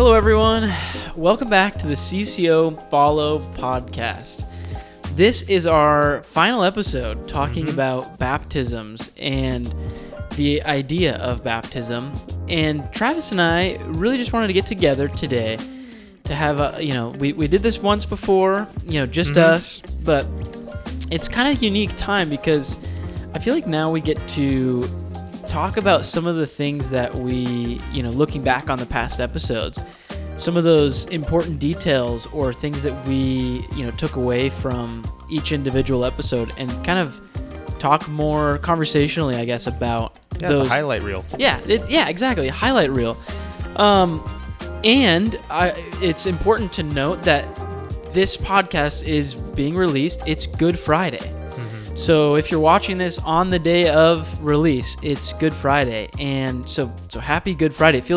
Hello, everyone. Welcome back to the CCO Follow podcast. This is our final episode talking about baptisms and the idea of baptism. And Travis and I really just wanted to get together today to have we did this once before, just us, but it's kind of a unique time because I feel like now we get to talk about some of the things that we, looking back on the past episodes, some of those important details or things that we, took away from each individual episode and kind of talk more conversationally, I guess, about those. It's a highlight reel. Yeah, exactly. A highlight reel. It's important to note that this podcast is being released. It's Good Friday. So if you're watching this on the day of release, it's Good Friday. And so happy Good Friday. It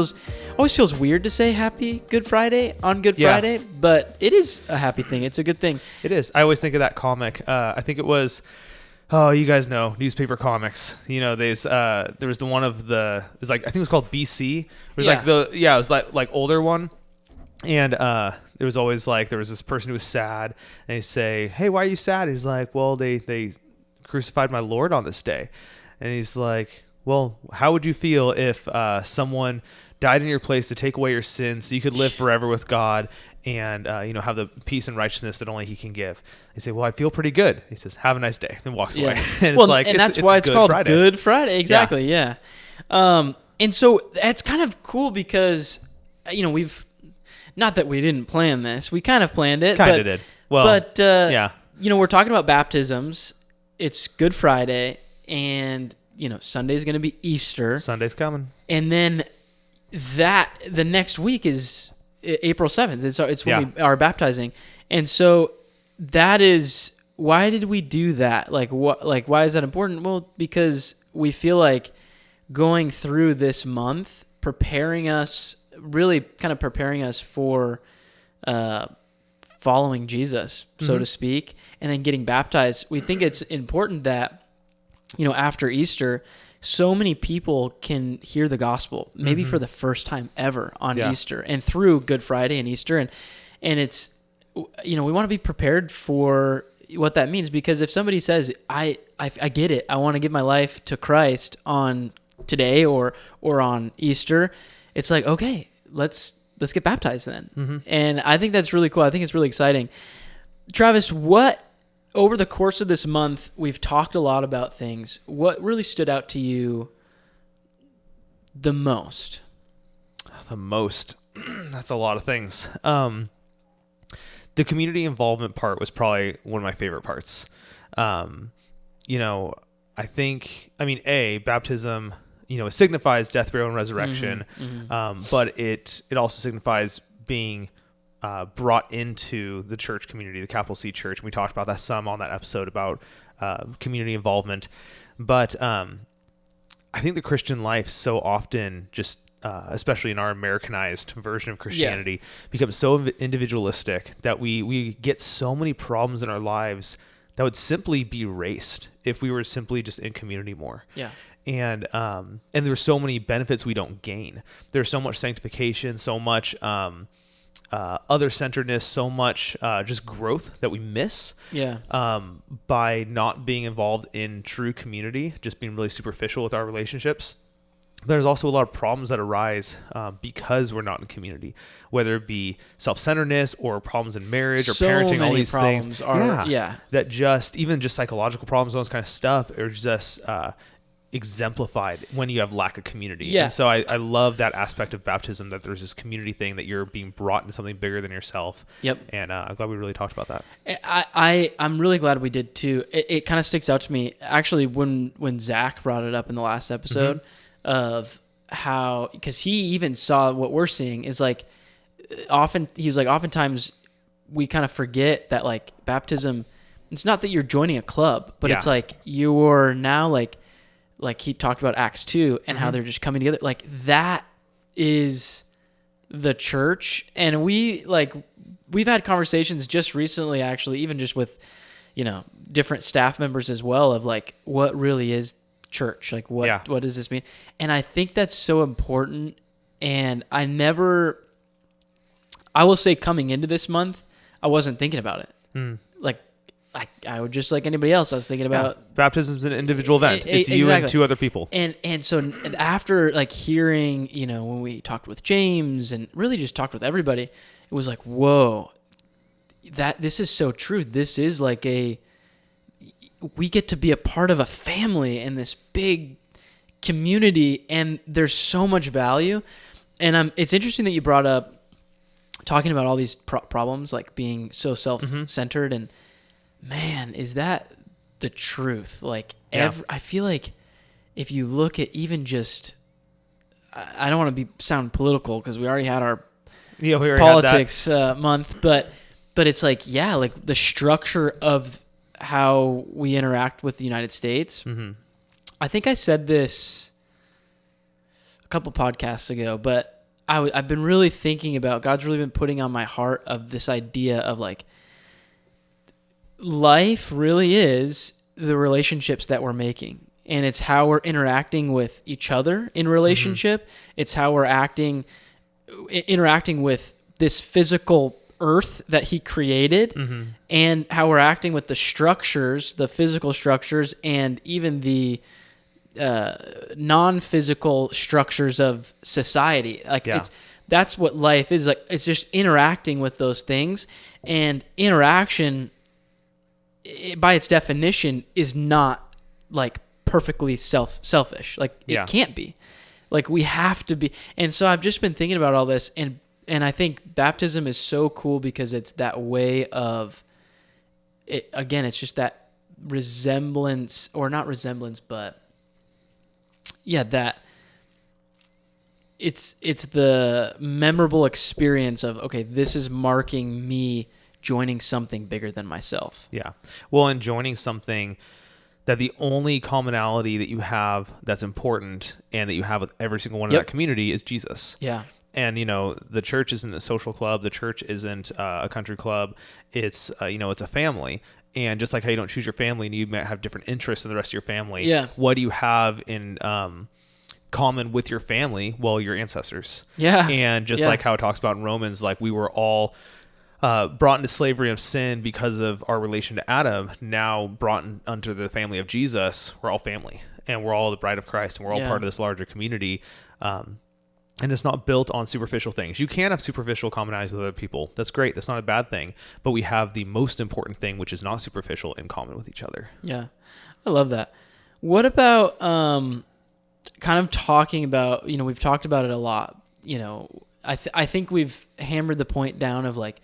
always feels weird to say happy Good Friday on Good Friday, but it is a happy thing. It's a good thing. It is. I always think of that comic. I think it was, you guys know, newspaper comics. there was the one of the, it was like, I think it was called BC. It was it was like older one. And there was always there was this person who was sad, and they say, "Hey, why are you sad?" He's like, "Well, they crucified my Lord on this day." And he's like, "Well, how would you feel if someone died in your place to take away your sins so you could live forever with God and have the peace and righteousness that only He can give?" They say, "Well, I feel pretty good." He says, "Have a nice day," and walks away. And that's why it's called Friday. Good Friday. Exactly. Yeah. And so that's kind of cool because we've. Not that we didn't plan this. We kind of planned it. Kind of did. Well, but, we're talking about baptisms. It's Good Friday, and, Sunday's going to be Easter. Sunday's coming. And then the next week is April 7th. It's when we are baptizing. And so that is, why did we do that? Why is that important? Well, because we feel like going through this month, preparing us for following Jesus, so to speak, and then getting baptized. We think it's important that, after Easter, so many people can hear the gospel, maybe for the first time ever on Easter and through Good Friday and Easter. And it's, we want to be prepared for what that means, because if somebody says, I get it, I want to give my life to Christ on today or on Easter, it's like, okay, let's get baptized then. And I think that's really cool. I think it's really exciting. Travis, what over the course of this month, we've talked a lot about things. What really stood out to you the most? The most? That's a lot of things. The community involvement part was probably one of my favorite parts. Baptism, it signifies death, burial, and resurrection, but it also signifies being brought into the church community, the capital C church. And we talked about that some on that episode about community involvement. But I think the Christian life so often just, especially in our Americanized version of Christianity, becomes so individualistic that we get so many problems in our lives that would simply be erased if we were simply just in community more. Yeah. And there's so many benefits we don't gain. There's so much sanctification, so much other-centeredness, so much just growth that we miss by not being involved in true community, just being really superficial with our relationships. There's also a lot of problems that arise because we're not in community, whether it be self-centeredness or problems in marriage or parenting, all these things. That just, even just psychological problems, all this kind of stuff are just exemplified when you have lack of community. Yeah. And so I love that aspect of baptism, that there's this community thing, that you're being brought into something bigger than yourself. Yep. And I'm glad we really talked about that. I'm really glad we did too. It kind of sticks out to me actually when Zach brought it up in the last episode of how, because he even saw what we're seeing is oftentimes we kind of forget that baptism, it's not that you're joining a club, but it's you're now like he talked about Acts 2 and how they're just coming together. That is the church. And we've had conversations just recently, actually, even just with, different staff members as well, of what really is church? What does this mean? And I think that's so important. And I never I will say coming into this month, I wasn't thinking about it. Like, I would just like anybody else. I was thinking about baptism is an individual event. It's you and two other people. And so after like hearing, when we talked with James and really just talked with everybody, it was like, whoa, this is so true. This is like we get to be a part of a family in this big community, and there's so much value. And it's interesting that you brought up talking about all these problems, like being so self-centered, and man, is that the truth? Like, I feel like if you look at even just, I don't want to sound political because we already had our politics month, but it's like, like the structure of how we interact with the United States. I think I said this a couple podcasts ago, but I've been really thinking about, God's really been putting on my heart of this idea of like, life really is the relationships that we're making, and it's how we're interacting with each other in relationship. It's how we're interacting with this physical earth that he created, and how we're acting with the structures, the physical structures, and even the non-physical structures of society. Like that's what life is. Like, it's just interacting with those things, and interaction, by its definition, is not like perfectly selfish. Like, it can't be. Like, we have to be. And so I've just been thinking about all this, and I think baptism is so cool because it's that way of it. Again, it's just that resemblance, or not resemblance, but that it's the memorable experience of, okay, this is marking me joining something bigger than myself. Yeah. Well, and joining something that the only commonality that you have that's important and that you have with every single one of that community is Jesus. Yeah. And, the church isn't a social club. The church isn't a country club. It's, it's a family. And just like how you don't choose your family and you might have different interests than the rest of your family. Yeah. What do you have in common with your family? Well, your ancestors. Yeah. And just like how it talks about in Romans, like we were all brought into slavery of sin because of our relation to Adam, now brought under the family of Jesus. We're all family, and we're all the bride of Christ, and we're all part of this larger community. And it's not built on superficial things. You can have superficial commonalities with other people. That's great. That's not a bad thing. But we have the most important thing, which is not superficial, in common with each other. Yeah. I love that. What about kind of talking about, we've talked about it a lot. I think we've hammered the point down of like,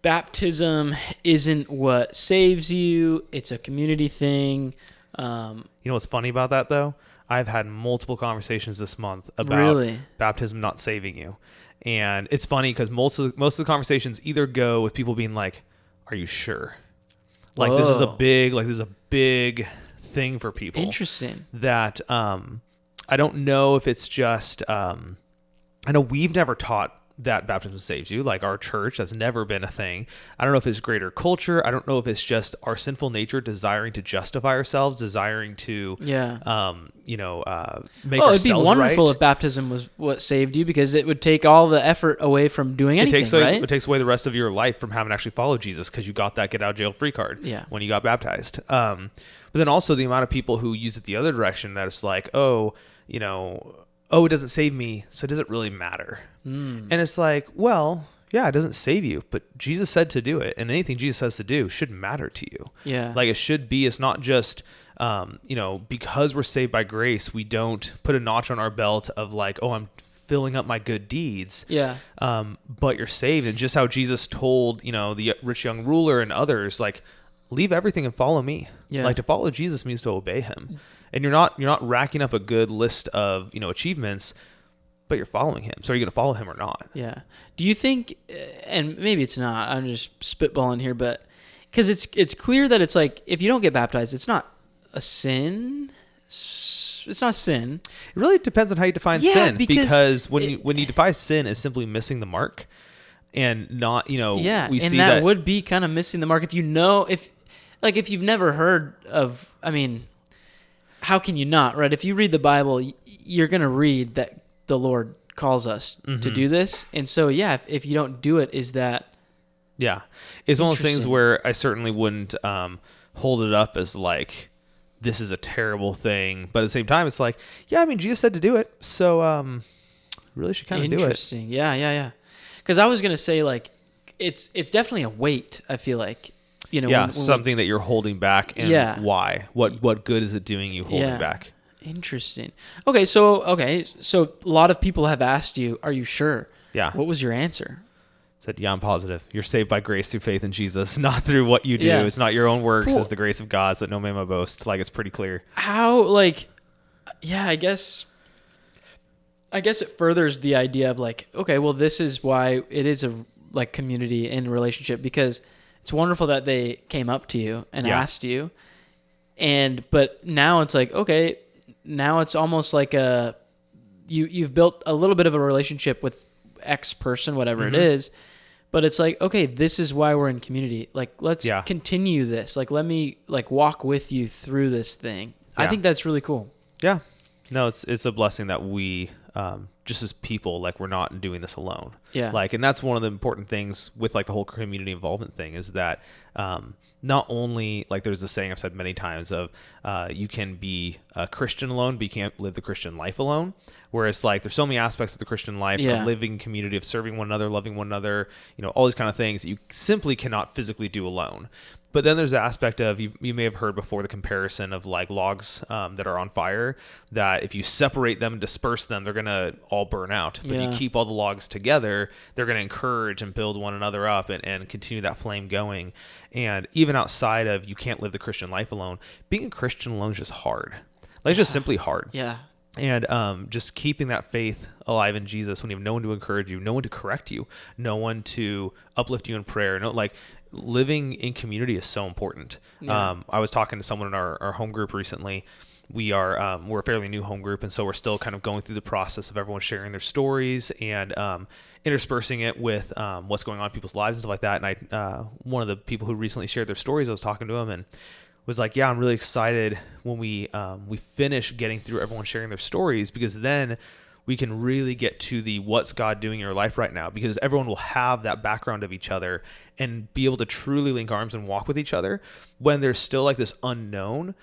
baptism isn't what saves you. It's a community thing. You know what's funny about that, though? I've had multiple conversations this month about baptism not saving you. And it's funny because most of the conversations either go with people being like, are you sure? Like, this is a big thing for people. Interesting. That I don't know if it's just, I know we've never taught that baptism saves you. Like, our church, that's never been a thing. I don't know if it's greater culture. I don't know if it's just our sinful nature desiring to justify ourselves, desiring to, make ourselves right. It'd be wonderful if baptism was what saved you, because it would take all the effort away from doing anything, right? It takes away the rest of your life from having to actually follow Jesus, because you got that get out of jail free card when you got baptized. But then also the amount of people who use it the other direction, that it's like, it doesn't save me, so does it really matter? And it's like, well, yeah, it doesn't save you, but Jesus said to do it, and anything Jesus says to do should matter to you. Yeah. Like, it should be, it's not just, because we're saved by grace, we don't put a notch on our belt of like, oh, I'm filling up my good deeds. Yeah. But you're saved. And just how Jesus told, the rich young ruler and others, like, leave everything and follow me. Yeah. Like, to follow Jesus means to obey him. And you're not racking up a good list of, achievements, but you're following him. So are you going to follow him or not? Yeah. Do you think, and maybe it's not, I'm just spitballing here, but because it's clear that it's like, if you don't get baptized, it's not a sin. It's not a sin. It really depends on how you define sin, because when you define sin as simply missing the mark, and not, we see that would be kind of missing the mark if if you've never heard of, how can you not, right? If you read the Bible, you're going to read that the Lord calls us to do this. And so, yeah, if you don't do it, is that... Yeah. It's one of those things where I certainly wouldn't hold it up as like, this is a terrible thing. But at the same time, it's like, yeah, I mean, Jesus said to do it. So really should kind of do it. Interesting. Yeah. Because I was going to say, like, it's definitely a weight, I feel like. You know, when something that you're holding back, and why? What good is it doing you holding back? Interesting. Okay, so a lot of people have asked you, "Are you sure?" Yeah. What was your answer? Said, yeah, I'm positive. You're saved by grace through faith in Jesus, not through what you do. Yeah. It's not your own works. Cool. It's the grace of God, so that no man may boast. Like, it's pretty clear. How, like, yeah, I guess it furthers the idea of like, okay, well, this is why it is a like community and relationship, because it's wonderful that they came up to you and asked you. But now it's like, okay, now it's almost like you've built a little bit of a relationship with X person, whatever it is, but it's like, okay, this is why we're in community. Like, let's continue this. Like, let me like walk with you through this thing. Yeah. I think that's really cool. Yeah. No, it's a blessing that we, just as people, like, we're not doing this alone. Yeah. Like, and that's one of the important things with like the whole community involvement thing is that, not only like there's the saying I've said many times of, you can be a Christian alone, but you can't live the Christian life alone. Whereas like there's so many aspects of the Christian life of living in community, of serving one another, loving one another, you know, all these kind of things that you simply cannot physically do alone. But then there's the aspect of, you may have heard before the comparison of like logs that are on fire, that if you separate them and disperse them, they're going to all burn out. But if you keep all the logs together, they're going to encourage and build one another up and continue that flame going. And even outside of, you can't live the Christian life alone, being a Christian alone is just hard. Like, it's just simply hard. Yeah. And just keeping that faith alive in Jesus when you have no one to encourage you, no one to correct you, no one to uplift you in prayer. No, like, living in community is so important. Yeah. I was talking to someone in our home group recently. We're a fairly new home group, and so we're still kind of going through the process of everyone sharing their stories and interspersing it with what's going on in people's lives and stuff like that. And one of the people who recently shared their stories, I was talking to him and was like, yeah, I'm really excited when we finish getting through everyone sharing their stories, because then we can really get to the what's God doing in your life right now, because everyone will have that background of each other and be able to truly link arms and walk with each other. When there's still like this unknown,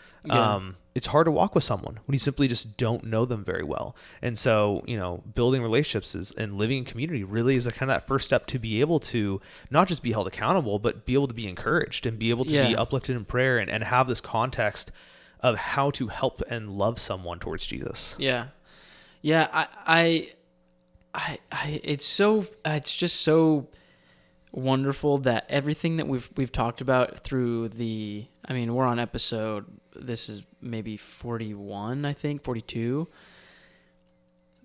it's hard to walk with someone when you simply just don't know them very well. And so, you know, building relationships and living in community really is a kind of that first step to be able to not just be held accountable, but be able to be encouraged and be able to be uplifted in prayer and have this context of how to help and love someone towards Jesus. Yeah. Yeah. I it's just so wonderful that everything that we've talked about through we're on episode, this is maybe 41, I think 42.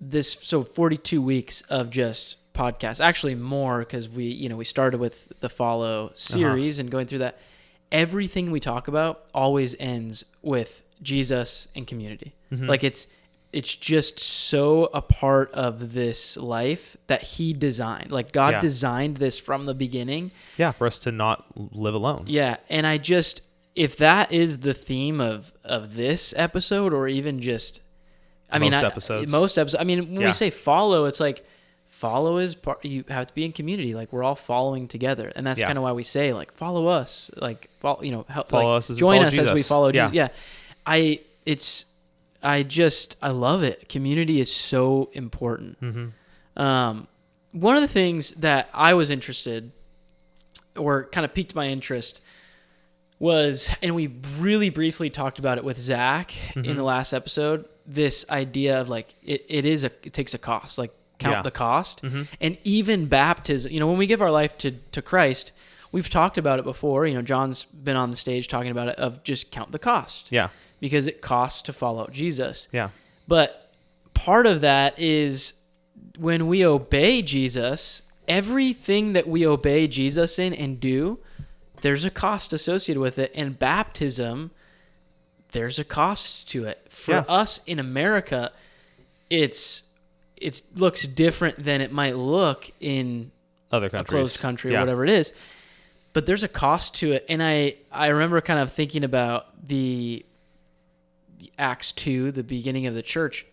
42 weeks of just podcasts, actually more, because we started with the Follow series and going through that. Everything we talk about always ends with Jesus and community. Like it's just so a part of this life that he designed. Like God designed this from the beginning. Yeah, for us to not live alone. Yeah, and if that is the theme of this episode, or even just, most episodes. I mean, when we say follow, it's like follow is part. You have to be in community. Like, we're all following together, and that's kind of why we say, like, follow us. Like, help, follow us as join we follow us Jesus. as we follow Jesus. Yeah, I love it. Community is so important. One of the things that I was interested, or kind of piqued my interest, was, and we really briefly talked about it with Zach in the last episode, this idea of like, it takes a cost, like count the cost. And even baptism, when we give our life to Christ, we've talked about it before, John's been on the stage talking about it, of just count the cost. Yeah. Because it costs to follow Jesus. Yeah. But part of that is when we obey Jesus, everything that we obey Jesus in and do, there's a cost associated with it. And baptism, there's a cost to it. For us in America, it looks different than it might look in other countries, a closed country or whatever it is. But there's a cost to it. And I remember kind of thinking about the Acts 2, the beginning of the church,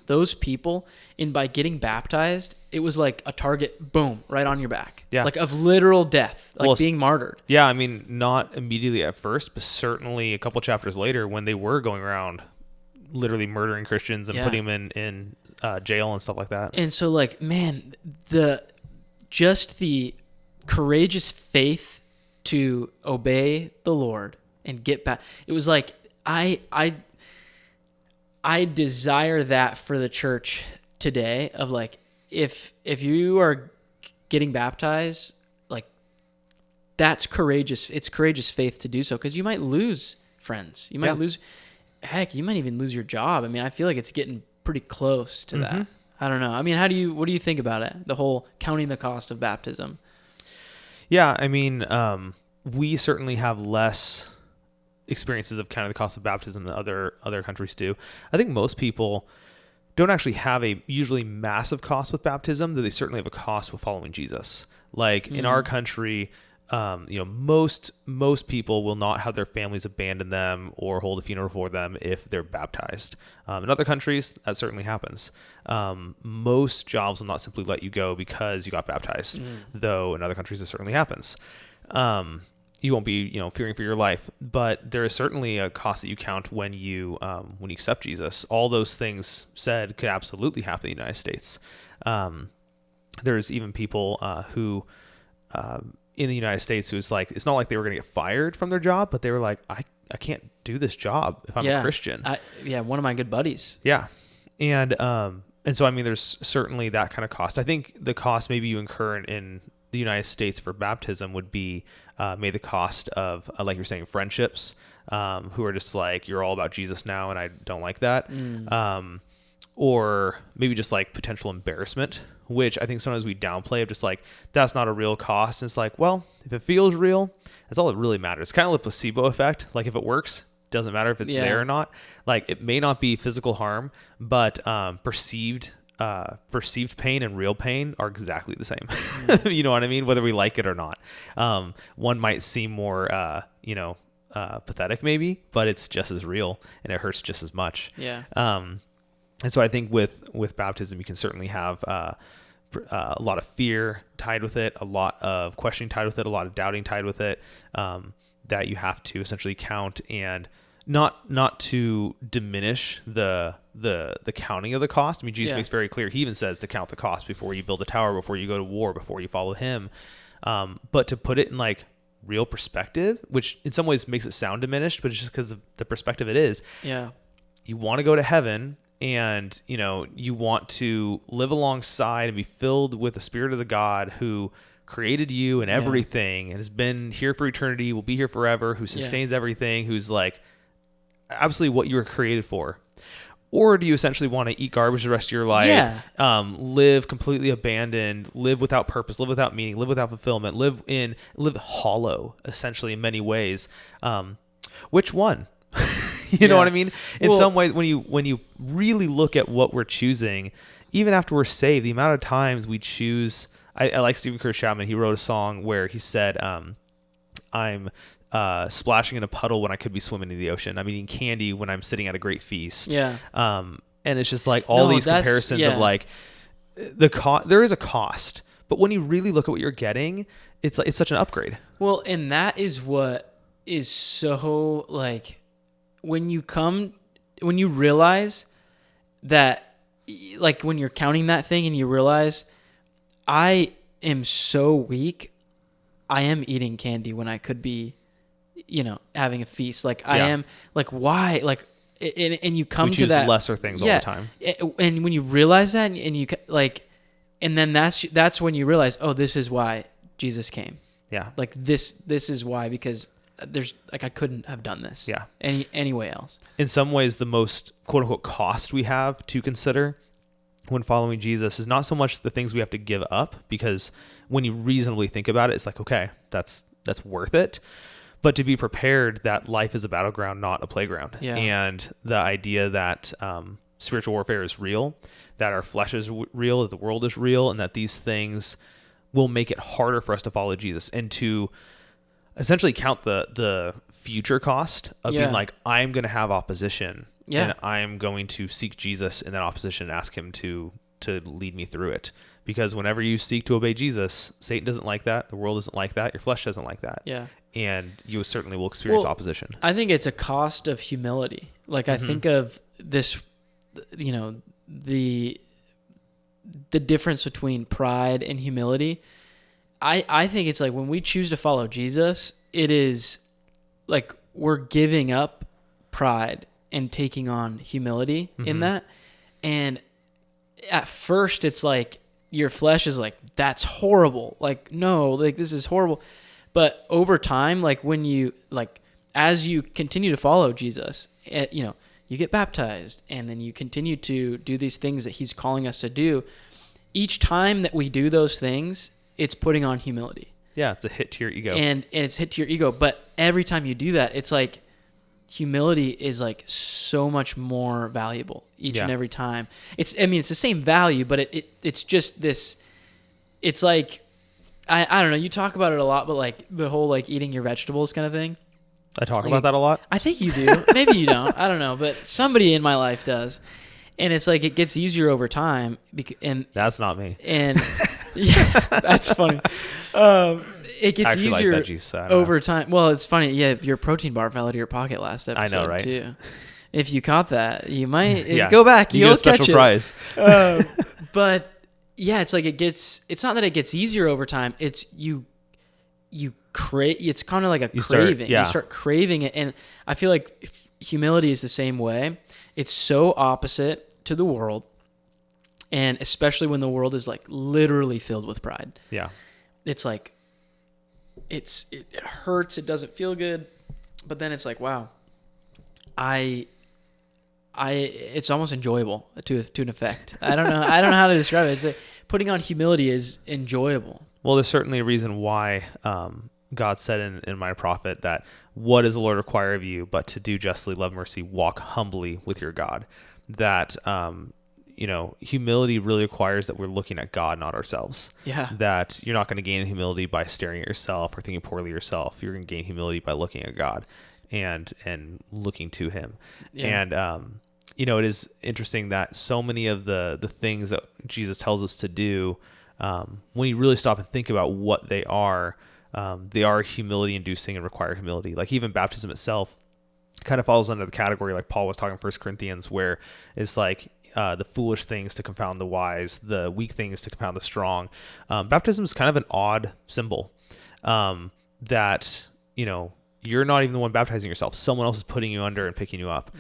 those people, and by getting baptized, it was like a target, boom, right on your back. Yeah. Like of literal death, like being martyred. Yeah, I mean, not immediately at first, but certainly a couple chapters later when they were going around literally murdering Christians and putting them in jail and stuff like that. And so, like, man, the courageous faith to obey the Lord and get back. It was like, I desire that for the church today, of like, if you are getting baptized, like, that's courageous. It's courageous faith to do so, because you might lose friends. You might lose, heck, you might even lose your job. I mean, I feel like it's getting pretty close to that. I don't know. I mean, what do you think about it? The whole counting the cost of baptism. Yeah, I mean, we certainly have less experiences of counting the cost of baptism than other countries do. I think most people don't actually have a usually massive cost with baptism, though they certainly have a cost with following Jesus. Like in our country, most people will not have their families abandon them or hold a funeral for them if they're baptized. In other countries, that certainly happens. Most jobs will not simply let you go because you got baptized, though in other countries it certainly happens. You won't be, fearing for your life, but there is certainly a cost that you count when you accept Jesus. All those things said could absolutely happen in the United States. There's even people who in the United States who's like, it's not like they were going to get fired from their job, but they were like, I can't do this job if I'm a Christian. One of my good buddies. Yeah. And so, I mean, there's certainly that kind of cost. I think the cost maybe you incur in the United States for baptism would be maybe the cost of, like you're saying, friendships who are just like, you're all about Jesus now, and I don't like that. Or maybe just like potential embarrassment, which I think sometimes we downplay of just like, that's not a real cost. And it's like, well, if it feels real, that's all that really matters. It's kind of a placebo effect. Like if it works, doesn't matter if it's there or not. Like it may not be physical harm, but perceived pain and real pain are exactly the same. You know what I mean? Whether we like it or not. One might seem more, pathetic maybe, but it's just as real and it hurts just as much. Yeah. And so I think with baptism, you can certainly have a lot of fear tied with it, a lot of questioning tied with it, a lot of doubting tied with it, that you have to essentially count, and not to diminish the counting of the cost. I mean, Jesus makes very clear. He even says to count the cost before you build a tower, before you go to war, before you follow him. But to put it in like real perspective, which in some ways makes it sound diminished, but it's just because of the perspective it is. Yeah. You want to go to heaven, and you want to live alongside and be filled with the Spirit of the God who created you and everything and has been here for eternity, will be here forever, who sustains everything, who's like absolutely what you were created for. Or do you essentially want to eat garbage the rest of your life, live completely abandoned, live without purpose, live without meaning, live without fulfillment, live hollow, essentially, in many ways? Which one? You know what I mean? In some ways, when you really look at what we're choosing, even after we're saved, the amount of times we choose. I like Stephen Curtis Chapman. He wrote a song where he said, "I'm splashing in a puddle when I could be swimming in the ocean. I'm eating candy when I'm sitting at a great feast." Yeah. And it's just like all these comparisons of like there is a cost, but when you really look at what you're getting, it's such an upgrade. Well, and that is what is so like. When you realize that, like when you're counting that thing and you realize, I am so weak, I am eating candy when I could be, having a feast. Like I am, like why? Like, and you come to that. We choose lesser things all the time. And when you realize that, and you like, and then that's when you realize, oh, this is why Jesus came. Yeah. Like this is why, because there's like I couldn't have done this any way else. In some ways, the most quote unquote cost we have to consider when following Jesus is not so much the things we have to give up, because when you reasonably think about it, it's like, okay, that's worth it. But to be prepared that life is a battleground, not a playground. Yeah. And the idea that spiritual warfare is real, that our flesh is real, that the world is real, and that these things will make it harder for us to follow Jesus, and to essentially count the future cost of being like, I'm going to have opposition. Yeah. And I'm going to seek Jesus in that opposition and ask him to lead me through it. Because whenever you seek to obey Jesus, Satan doesn't like that. The world doesn't like that. Your flesh doesn't like that. Yeah. And you certainly will experience opposition. I think it's a cost of humility. Like I think of this, the difference between pride and humility. I think it's like when we choose to follow Jesus, it is like we're giving up pride and taking on humility in that. And at first it's like your flesh is like, that's horrible. Like, no, like this is horrible. But over time, like when you, like, as you continue to follow Jesus, you get baptized and then you continue to do these things that he's calling us to do. Each time that we do those things, it's putting on humility. Yeah, it's a hit to your ego. And it's hit to your ego. But every time you do that, it's like humility is like so much more valuable each and every time. It's the same value, but it's just this, it's like, I don't know, you talk about it a lot, but like the whole like eating your vegetables kind of thing. I talk about that a lot. I think you do. Maybe you don't. I don't know, but somebody in my life does. And it's like it gets easier over time. And that's not me. And yeah, that's funny. It gets easier like veggies, so over time. Well, it's funny. Yeah, your protein bar fell out of your pocket last episode. I know, right? Too. If you caught that, you might go back. You get a special prize. But yeah, it's like it's not that it gets easier over time. It's you crave. It's kind of like a craving. You start craving it, and I feel like humility is the same way. It's so opposite to the world, and especially when the world is like literally filled with pride. Yeah, it's like it hurts. It doesn't feel good, but then it's like, wow, it's almost enjoyable to an effect. I don't know how to describe it. It's like putting on humility is enjoyable. Well, there's certainly a reason why God said in my prophet that what does the Lord require of you but to do justly, love mercy, walk humbly with your God. That humility really requires that we're looking at God, not ourselves. Yeah. That you're not going to gain humility by staring at yourself or thinking poorly of yourself. You're going to gain humility by looking at God and looking to him. Yeah. And it is interesting that so many of the things that Jesus tells us to do, when you really stop and think about what they are humility inducing and require humility. Like even baptism itself kind of falls under the category, like Paul was talking in 1 Corinthians, where it's like the foolish things to confound the wise, the weak things to confound the strong. Baptism is kind of an odd symbol that, you're not even the one baptizing yourself. Someone else is putting you under and picking you up.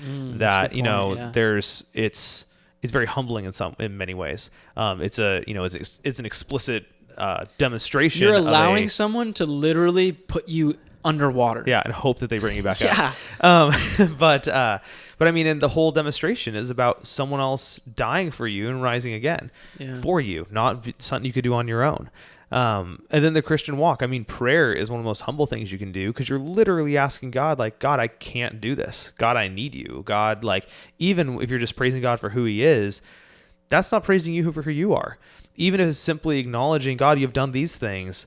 It's very humbling in many ways. It's an explicit demonstration. You're allowing someone to literally put you underwater. Yeah, and hope that they bring you back up. But I mean, and the whole demonstration is about someone else dying for you and rising again for you, not something you could do on your own. And then the Christian walk. I mean, prayer is one of the most humble things you can do because you're literally asking God, like, God, I can't do this. God, I need you. God, like, even if you're just praising God for who he is, that's not praising you for who you are. Even if it's simply acknowledging, God, you've done these things,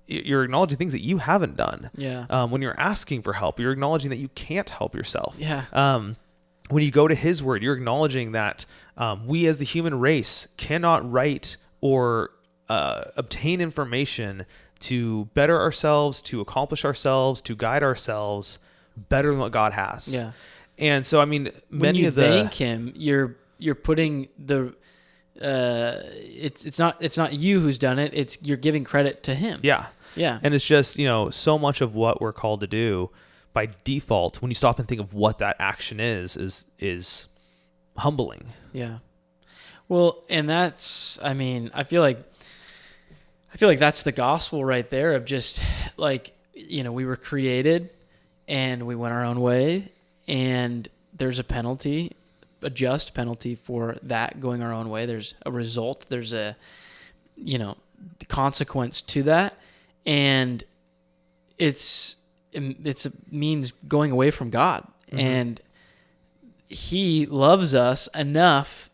you're acknowledging things that you haven't done. Yeah. When you're asking for help, you're acknowledging that you can't help yourself. Yeah. When you go to his word, you're acknowledging that we as the human race cannot write or obtain information to better ourselves, to accomplish ourselves, to guide ourselves better than what God has. Yeah. And so, I mean, when you thank him, you're putting the it's not you who's done it. You're giving credit to him. Yeah. Yeah. And it's just, so much of what we're called to do by default, when you stop and think of what that action is humbling. Yeah. Well, and that's, I mean, I feel like that's the gospel right there of just like, we were created and we went our own way and there's a penalty, a just penalty for that going our own way. There's a result. There's a, consequence to that. And it means going away from God. Mm-hmm. And he loves us enough,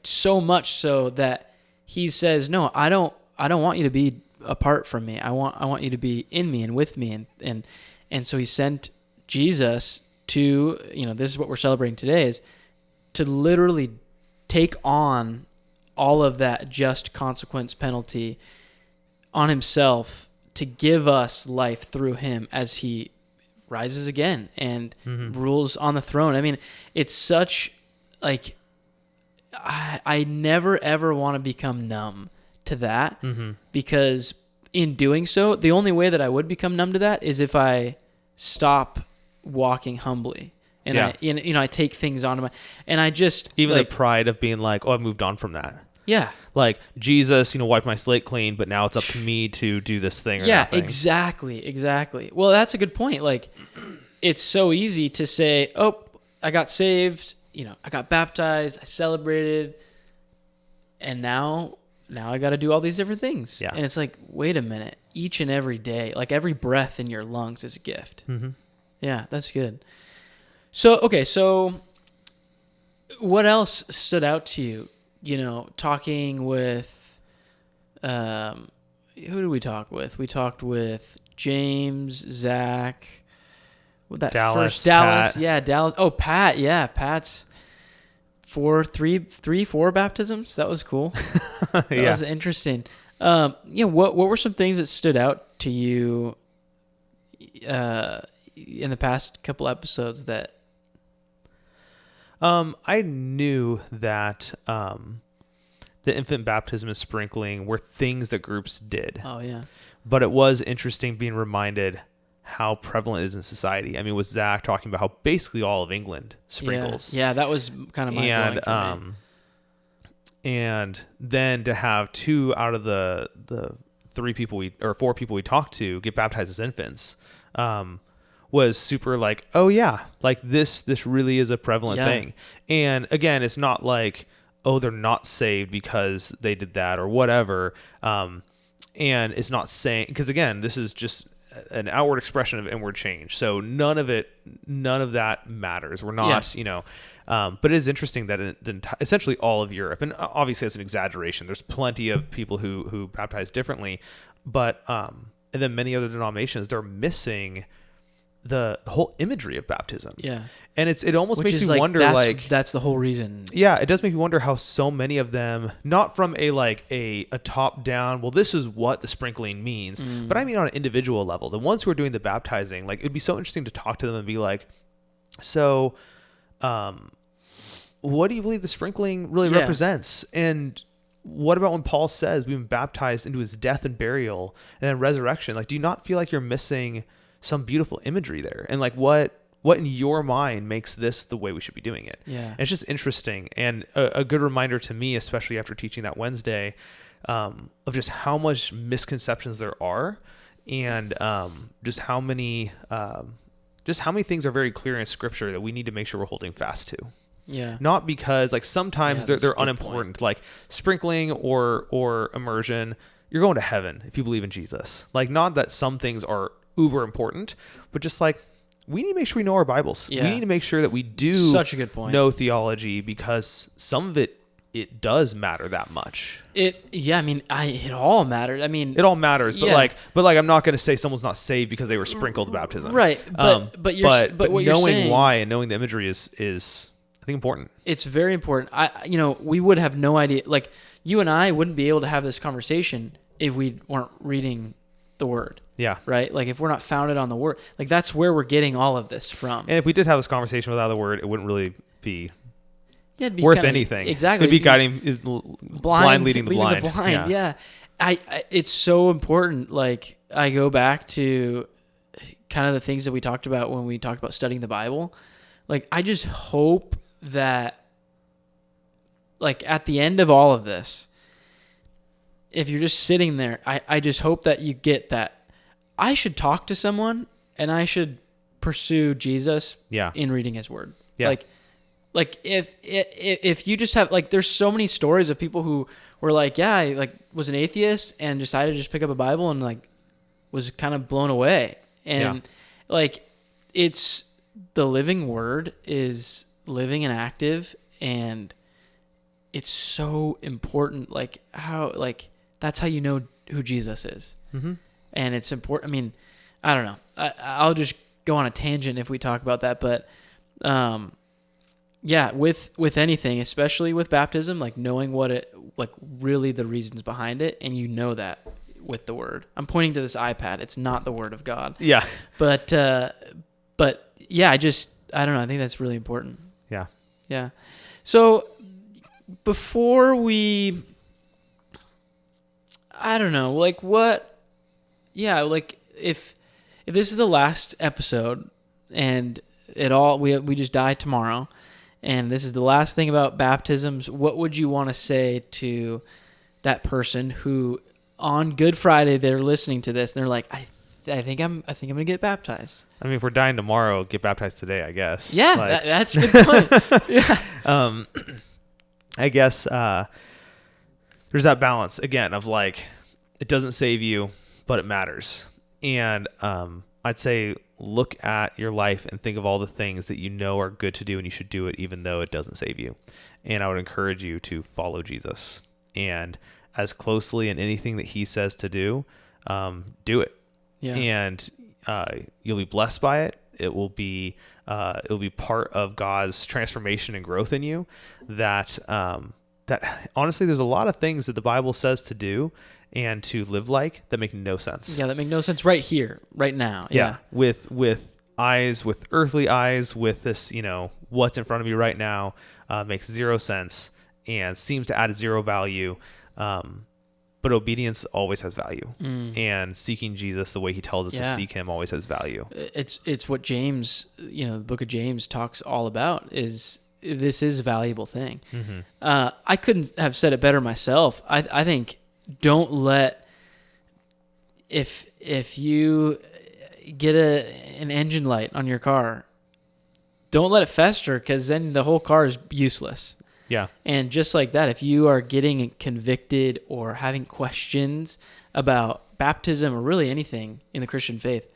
so much so that he says, no, I don't want you to be apart from me. I want you to be in me and with me. And so he sent Jesus to, this is what we're celebrating today, is to literally take on all of that just consequence penalty on himself to give us life through him as he rises again and rules on the throne. I mean, it's such like, I never ever want to become numb to that, because in doing so, the only way that I would become numb to that is if I stop walking humbly and I take things onto and I just even the pride of being like, oh, I've moved on from that. Yeah. Like Jesus, wiped my slate clean, but now it's up to me to do this thing or that thing. Exactly. Well, that's a good point. Like, it's so easy to say, oh, I got saved, I got baptized, I celebrated, and now I got to do all these different things. Yeah. And it's like, wait a minute, each and every day, like every breath in your lungs is a gift. Yeah, that's good. So what else stood out to you? Talking with, who did we talk with? We talked with James, Zach, with that Dallas, Dallas. Pat. Yeah, Dallas. Oh, Pat. Yeah, Pat's 4 baptisms. That was cool. That was interesting. What were some things that stood out to you, in the past couple episodes that? I knew that the infant baptism and sprinkling were things that groups did. Oh, yeah. But it was interesting being reminded how prevalent it is in society. I mean, with Zach talking about how basically all of England sprinkles. Yeah, that was kind of mind-blowing for me. And then to have 2 out of the 4 people we talked to get baptized as infants, was super like, oh yeah, like this really is a prevalent thing. And again, it's not like, oh, they're not saved because they did that or whatever. And it's not saying, because again, this is just an outward expression of inward change. So none of that matters. We're not, but it is interesting that essentially all of Europe, and obviously it's an exaggeration, there's plenty of people who baptize differently, but, and then many other denominations, they're missing the whole imagery of baptism. Yeah. And it almost makes me like, wonder, that's the whole reason. Yeah, it does make me wonder how so many of them, not from a top down, well, this is what the sprinkling means, but I mean on an individual level, the ones who are doing the baptizing, like it'd be so interesting to talk to them and be like, so, what do you believe the sprinkling really represents? And what about when Paul says we've been baptized into his death and burial and then resurrection? Like, do you not feel like you're missing some beautiful imagery there? And like, what in your mind makes this the way we should be doing it? Yeah. And it's just interesting and a good reminder to me, especially after teaching that Wednesday, of just how much misconceptions there are, and just how many things are very clear in Scripture that we need to make sure we're holding fast to. Yeah. Not because like sometimes they're unimportant, point. like sprinkling or immersion. You're going to heaven if you believe in Jesus. Like, not that some things are uber important, but just like, we need to make sure we know our Bibles. Yeah. We need to make sure that we do such a good point. Know theology, because some of it does matter that much. It all matters. I mean, it all matters, but I'm not going to say someone's not saved because they were sprinkled baptism. Right. But what you're knowing saying, why and knowing the imagery is I think important. It's very important. We would have no idea. Like, you and I wouldn't be able to have this conversation if we weren't reading the Word. Yeah. Right? Like, if we're not founded on the Word, like, that's where we're getting all of this from. And if we did have this conversation without the Word, it wouldn't really be it'd be worth kinda, anything. Exactly. It'd be guiding blind leading the blind. Yeah. It's so important. Like, I go back to kind of the things that we talked about when we talked about studying the Bible. Like, I just hope that, like, at the end of all of this, if you're just sitting there, I just hope that you get that I should talk to someone and I should pursue Jesus in reading his Word. Yeah. Like if you just have, like, there's so many stories of people who were like, I like was an atheist and decided to just pick up a Bible and like was kind of blown away. And like, it's the living Word is living and active, and it's so important. Like, how, like, that's how you know who Jesus is. Mm-hmm. And it's important. I mean, I don't know. I'll just go on a tangent if we talk about that, but Yeah, with anything, especially with baptism, like knowing what it, like really the reasons behind it, and you know that with the word. I'm pointing to this iPad. It's not the word of God. Yeah. But yeah, I don't know. I think that's really important. Yeah. Yeah. So before we, I don't know, like what, yeah, like if this is the last episode and we just die tomorrow, and this is the last thing about baptisms, what would you want to say to that person who on Good Friday they're listening to this and they're like, I think I'm gonna get baptized. I mean, if we're dying tomorrow, get baptized today, I guess. Yeah, like, that's a good point. Yeah. I guess there's that balance again of like, it doesn't save you, but it matters. And I'd say look at your life and think of all the things that you know are good to do, and you should do it even though it doesn't save you. And I would encourage you to follow Jesus, and as closely in anything that he says to do it. Yeah. And you'll be blessed by it. It will be part of God's transformation and growth in you. That honestly, there's a lot of things that the Bible says to do and to live like that make no sense. Yeah, that make no sense right here, right now. Yeah. With eyes, with earthly eyes, with this, what's in front of me right now, makes zero sense and seems to add zero value. But obedience always has value, and seeking Jesus the way he tells us to seek him always has value. It's what James, the book of James talks all about, is this is a valuable thing. Mm-hmm. I couldn't have said it better myself. I think don't let, if you get an engine light on your car, don't let it fester, because then the whole car is useless. Yeah. And just like that, if you are getting convicted or having questions about baptism or really anything in the Christian faith,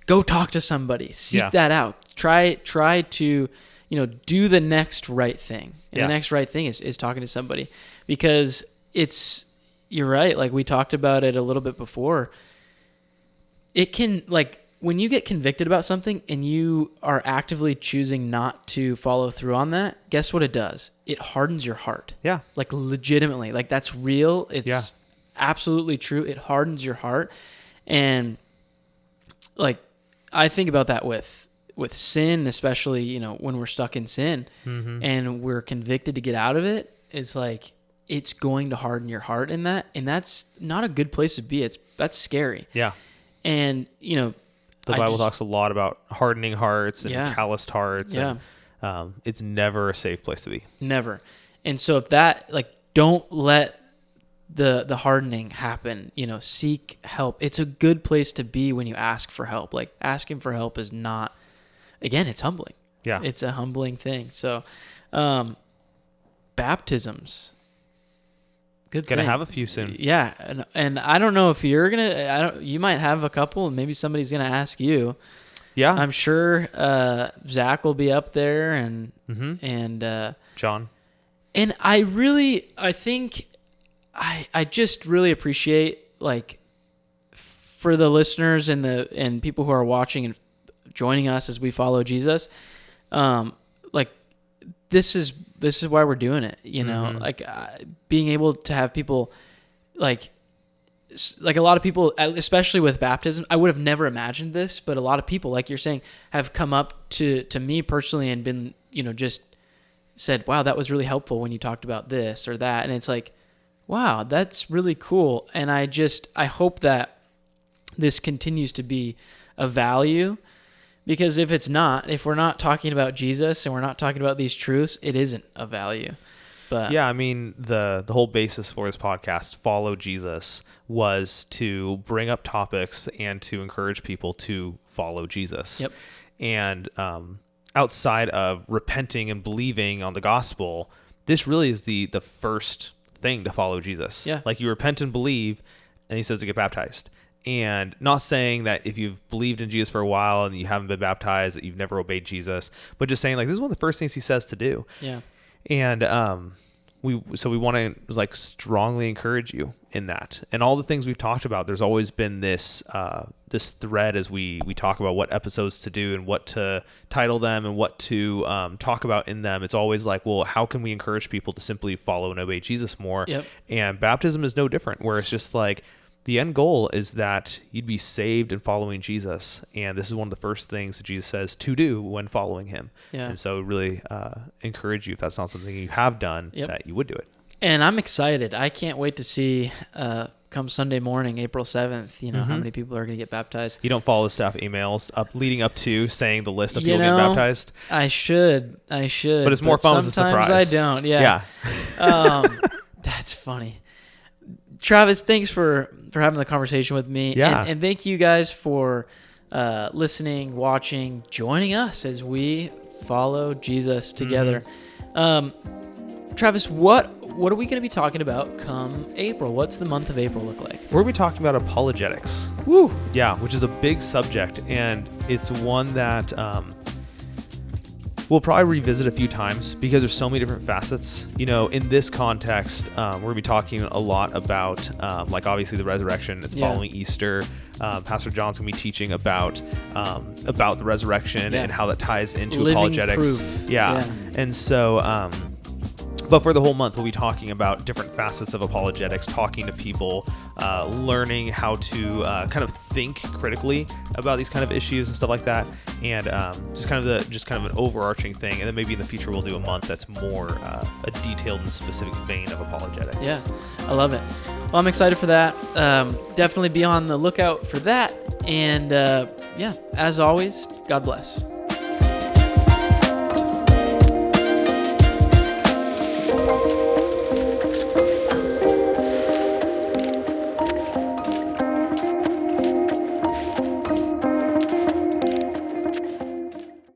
go talk to somebody. Seek that out. Try to, do the next right thing. And the next right thing is talking to somebody, because you're right. Like we talked about it a little bit before. It can, like, when you get convicted about something and you are actively choosing not to follow through on that, guess what it does? It hardens your heart. Yeah. Like legitimately. Like that's real. It's absolutely true. It hardens your heart. And like I think about that with sin, especially, when we're stuck in sin and we're convicted to get out of it. It's like it's going to harden your heart in that, and that's not a good place to be. That's scary. Yeah. And the Bible talks a lot about hardening hearts and calloused hearts. Yeah. And it's never a safe place to be. Never. And so if that, like, don't let the hardening happen, seek help. It's a good place to be when you ask for help. Like asking for help is not, again, it's humbling. Yeah. It's a humbling thing. So, baptisms. Good Gonna thing. have a few soon. Yeah, and I don't know if you're gonna. You might have a couple, and maybe somebody's gonna ask you. Yeah, I'm sure Zach will be up there, and John. And I think I just really appreciate, like, for the listeners and people who are watching and joining us as we follow Jesus, like this is why we're doing it, like being able to have people like a lot of people, especially with baptism, I would have never imagined this, but a lot of people, like you're saying, have come up to me personally and been, just said, wow, that was really helpful when you talked about this or that. And it's like, wow, that's really cool. And I hope that this continues to be a value, because if we're not talking about Jesus and we're not talking about these truths, it isn't a value. But yeah, I mean, the whole basis for this podcast, Follow Jesus, was to bring up topics and to encourage people to follow Jesus. Yep. And outside of repenting and believing on the gospel, this really is the first thing to follow Jesus. Yeah. Like, you repent and believe, and he says to get baptized. And not saying that if you've believed in Jesus for a while and you haven't been baptized, that you've never obeyed Jesus, but just saying, like, this is one of the first things he says to do. Yeah. And we want to like strongly encourage you in that. And all the things we've talked about, there's always been this this thread as we talk about what episodes to do and what to title them and what to talk about in them. It's always like, well, how can we encourage people to simply follow and obey Jesus more? Yep. And baptism is no different, where it's just like the end goal is that you'd be saved and following Jesus. And this is one of the first things that Jesus says to do when following him. Yeah. And so really encourage you, if that's not something you have done, that you would do it. And I'm excited. I can't wait to see come Sunday morning, April 7th, how many people are going to get baptized. You don't follow the staff emails leading up to saying the list of people getting baptized? I should. But it's more fun as a surprise. Sometimes I don't, yeah. That's funny. Travis, thanks for having the conversation with me. Yeah. And thank you guys for listening, watching, joining us as we follow Jesus together. Travis, what are we going to be talking about come April? What's the month of April look like? We're going to be talking about apologetics. Woo! Yeah, which is a big subject, and it's one that we'll probably revisit a few times because there's so many different facets. In this context, we're going to be talking a lot about, like obviously the resurrection. It's following Easter. Pastor John's going to be teaching about the resurrection and how that ties into living apologetics. Proof. Yeah. And so, but for the whole month, we'll be talking about different facets of apologetics, talking to people, learning how to kind of think critically about these kind of issues and stuff like that, and just kind of an overarching thing. And then maybe in the future we'll do a month that's more a detailed and specific vein of apologetics. Yeah, I love it. Well, I'm excited for that. Definitely be on the lookout for that. And as always, God bless.